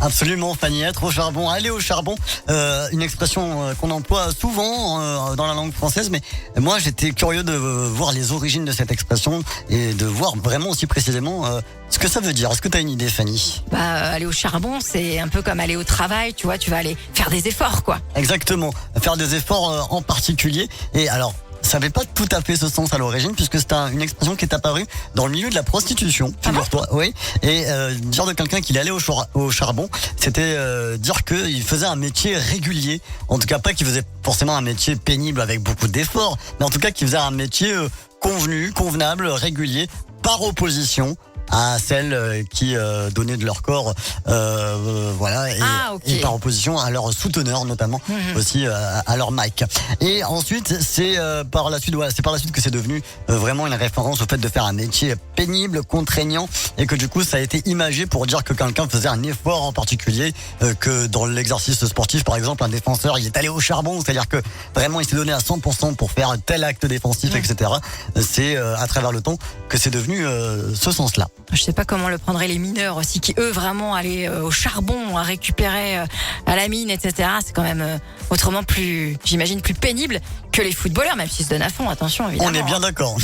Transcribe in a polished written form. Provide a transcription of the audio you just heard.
Absolument, Fanny, être au charbon, aller au charbon, une expression qu'on emploie souvent dans la langue française, mais moi j'étais curieux de voir les origines de cette expression et de voir vraiment aussi précisément ce que ça veut dire. Est-ce que tu as une idée, Fanny? Aller au charbon, c'est un peu comme aller au travail, tu vois, tu vas aller faire des efforts, quoi. Exactement, faire des efforts en particulier. Et alors, ça n'avait pas tout à fait ce sens à l'origine, puisque c'est une expression qui est apparue dans le milieu de la prostitution, figure-toi. Oui. Et dire de quelqu'un qu'il allait au charbon, c'était dire qu'il faisait un métier régulier. En tout cas, pas qu'il faisait forcément un métier pénible avec beaucoup d'efforts, mais en tout cas qu'il faisait un métier convenable, régulier, par opposition à celles qui donnaient de leur corps, voilà, et par opposition à leurs souteneurs, notamment aussi à leur mic. Et ensuite, c'est par la suite que c'est devenu vraiment une référence au fait de faire un métier pénible, contraignant, et que du coup, ça a été imagé pour dire que quelqu'un faisait un effort en particulier, que dans l'exercice sportif, par exemple, un défenseur, il est allé au charbon, c'est-à-dire que vraiment, il s'est donné à 100% pour faire tel acte défensif, etc. C'est à travers le temps que c'est devenu ce sens-là. Je sais pas comment le prendraient les mineurs aussi, qui eux vraiment allaient au charbon à récupérer à la mine, etc. C'est quand même autrement plus, j'imagine, plus pénible que les footballeurs, même s'ils se donnent à fond, attention évidemment. On est bien d'accord.